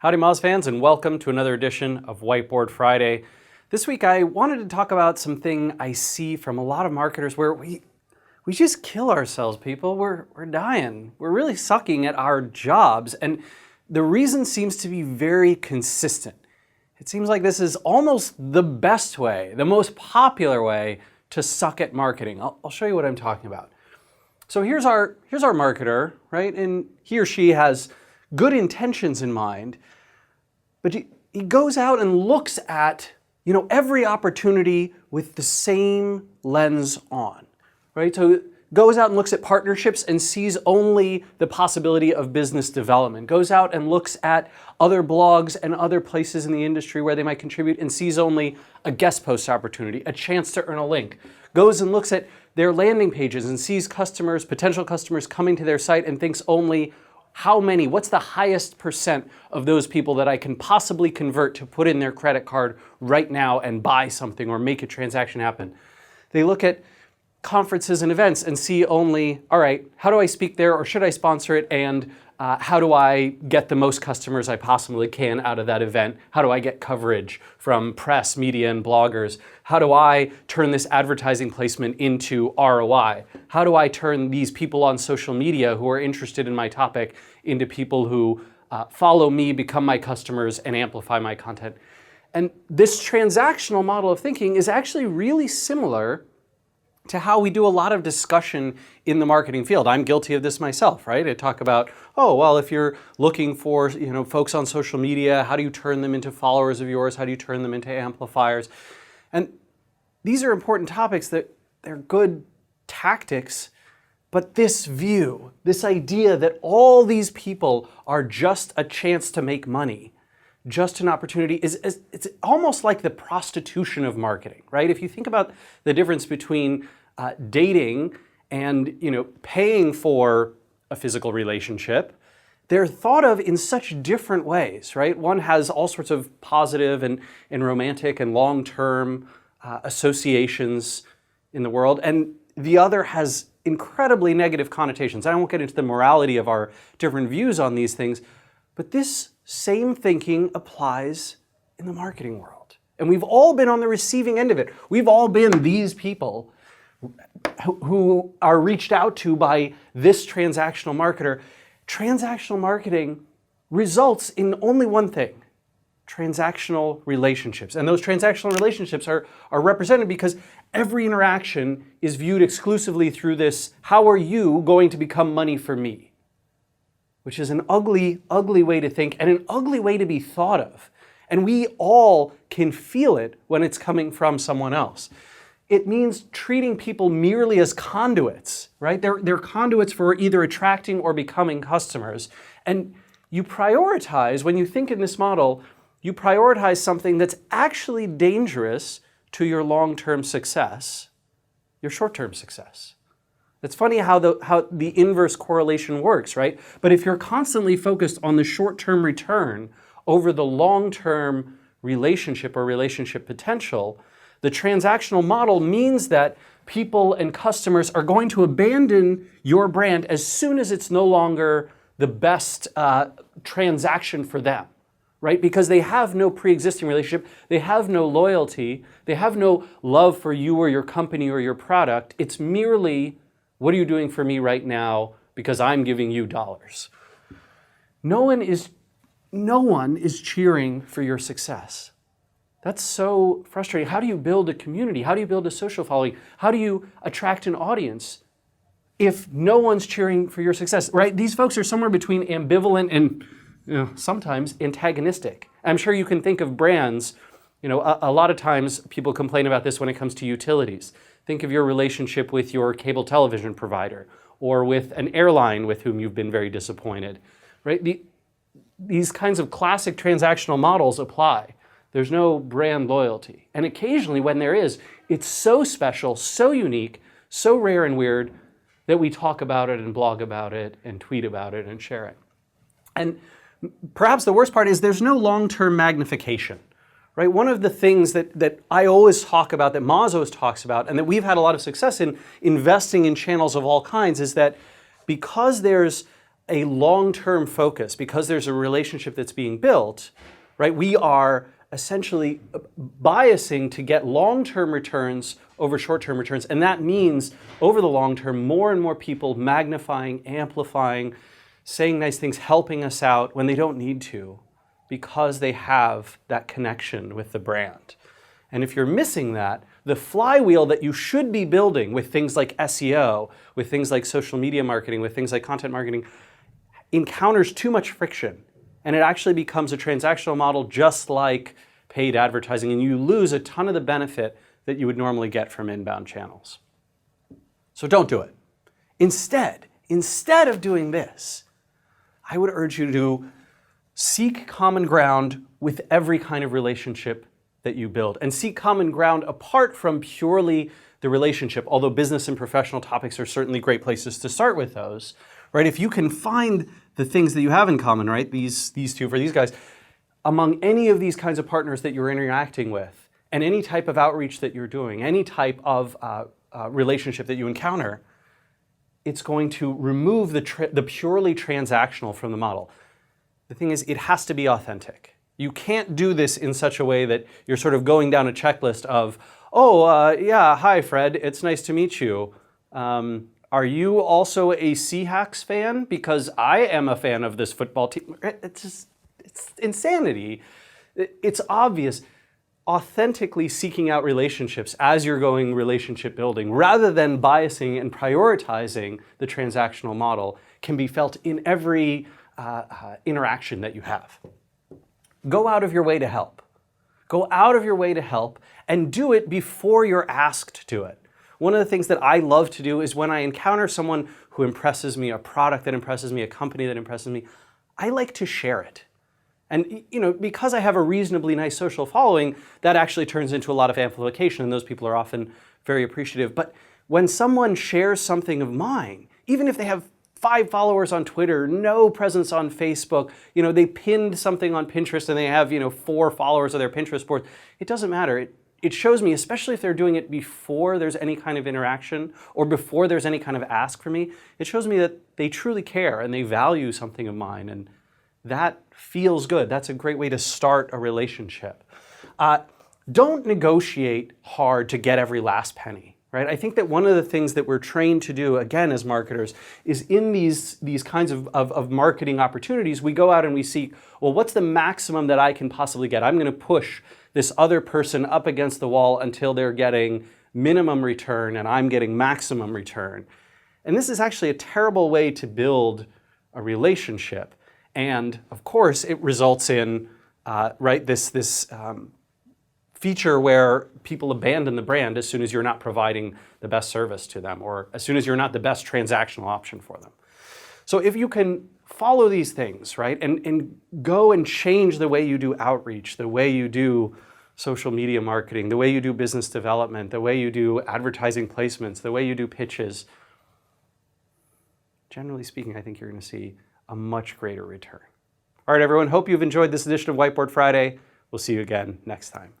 Howdy Moz fans, and welcome to another edition of Whiteboard Friday. This week I wanted to talk about something I see from a lot of marketers where we just kill ourselves, people. We're dying. We're really sucking at our jobs, and the reason seems to be very consistent. It seems like this is almost the best way, the most popular way to suck at marketing. I'll show you what I'm talking about. So here's our marketer, right? And he or she has good intentions in mind, but he goes out and looks at, every opportunity with the same lens on, right? So goes out and looks at partnerships and sees only the possibility of business development. Goes out and looks at other blogs and other places in the industry where they might contribute and sees only a guest post opportunity, a chance to earn a link. Goes and looks at their landing pages and sees customers, potential customers coming to their site and thinks only what's the highest percent of those people that I can possibly convert to put in their credit card right now and buy something or make a transaction happen. They look at conferences and events and see only, all right, how do I speak there or should I sponsor it, and how do I get the most customers I possibly can out of that event? How do I get coverage from press, media, and bloggers? How do I turn this advertising placement into ROI? How do I turn these people on social media who are interested in my topic into people who follow me, become my customers, and amplify my content? And this transactional model of thinking is actually really similar to how we do a lot of discussion in the marketing field. I'm guilty of this myself, right? I talk about, if you're looking for folks on social media, how do you turn them into followers of yours? How do you turn them into amplifiers? And these are important topics that they're good tactics, but this view, this idea that all these people are just a chance to make money, just an opportunity, it's almost like the prostitution of marketing, right? If you think about the difference between dating and paying for a physical relationship, they're thought of in such different ways, right? One has all sorts of positive and romantic and long-term associations in the world, and the other has incredibly negative connotations. I won't get into the morality of our different views on these things, but this same thinking applies in the marketing world. And we've all been on the receiving end of it. We've all been these people who are reached out to by this transactional marketer. Transactional marketing results in only one thing: transactional relationships. And those transactional relationships are represented because every interaction is viewed exclusively through this, how are you going to become money for me? Which is an ugly, ugly way to think and an ugly way to be thought of. And we all can feel it when it's coming from someone else. It means treating people merely as conduits, right? They're conduits for either attracting or becoming customers. And you prioritize, when you think in this model, you prioritize something that's actually dangerous to your long-term success, your short-term success. It's funny how the inverse correlation works, right? But if you're constantly focused on the short-term return over the long-term relationship or relationship potential, the transactional model means that people and customers are going to abandon your brand as soon as it's no longer the best transaction for them, right? Because they have no pre-existing relationship, they have no loyalty, they have no love for you or your company or your product. It's merely, what are you doing for me right now because I'm giving you dollars? No one is cheering for your success. That's so frustrating. How do you build a community? How do you build a social following? How do you attract an audience if no one's cheering for your success, right? These folks are somewhere between ambivalent and sometimes antagonistic. I'm sure you can think of brands, a lot of times people complain about this when it comes to utilities. Think of your relationship with your cable television provider or with an airline with whom you've been very disappointed, right? These kinds of classic transactional models apply. There's no brand loyalty. And occasionally when there is, it's so special, so unique, so rare and weird that we talk about it and blog about it and tweet about it and share it. And perhaps the worst part is there's no long-term magnification, right? One of the things that I always talk about, that Moz always talks about, and that we've had a lot of success in investing in channels of all kinds, is that because there's a long-term focus, because there's a relationship that's being built, right? We are essentially biasing to get long-term returns over short-term returns. And that means over the long term, more and more people magnifying, amplifying, saying nice things, helping us out when they don't need to, because they have that connection with the brand. And if you're missing that, the flywheel that you should be building with things like SEO, with things like social media marketing, with things like content marketing, encounters too much friction. And it actually becomes a transactional model just like paid advertising, and you lose a ton of the benefit that you would normally get from inbound channels. So don't do it. Instead of doing this, I would urge you to seek common ground with every kind of relationship that you build, and seek common ground apart from purely the relationship, although business and professional topics are certainly great places to start with those, right? If you can find the things that you have in common, right, these two for these guys, among any of these kinds of partners that you're interacting with, and any type of outreach that you're doing, any type of relationship that you encounter, it's going to remove the purely transactional from the model. The thing is, it has to be authentic. You can't do this in such a way that you're sort of going down a checklist of, yeah, hi Fred, it's nice to meet you. Are you also a Seahawks fan? Because I am a fan of this football team. It's insanity. It's obvious. Authentically seeking out relationships as you're going relationship building, rather than biasing and prioritizing the transactional model, can be felt in every interaction that you have. Go out of your way to help. Go out of your way to help, and do it before you're asked to do it. One of the things that I love to do is when I encounter someone who impresses me, a product that impresses me, a company that impresses me, I like to share it. And because I have a reasonably nice social following, that actually turns into a lot of amplification, and those people are often very appreciative. But when someone shares something of mine, even if they have 5 followers on Twitter, no presence on Facebook, they pinned something on Pinterest and they have 4 followers of their Pinterest board, it doesn't matter. It shows me, especially if they're doing it before there's any kind of interaction or before there's any kind of ask from me, it shows me that they truly care and they value something of mine, and that feels good. That's a great way to start a relationship. Don't negotiate hard to get every last penny. Right? I think that one of the things that we're trained to do, again, as marketers, is in these kinds of marketing opportunities, we go out and we seek, well, what's the maximum that I can possibly get? I'm going to push this other person up against the wall until they're getting minimum return and I'm getting maximum return. And this is actually a terrible way to build a relationship. And of course, it results in this feature where people abandon the brand as soon as you're not providing the best service to them, or as soon as you're not the best transactional option for them. So if you can follow these things, right, and go and change the way you do outreach, the way you do social media marketing, the way you do business development, the way you do advertising placements, the way you do pitches, generally speaking, I think you're going to see a much greater return. All right, everyone, hope you've enjoyed this edition of Whiteboard Friday. We'll see you again next time.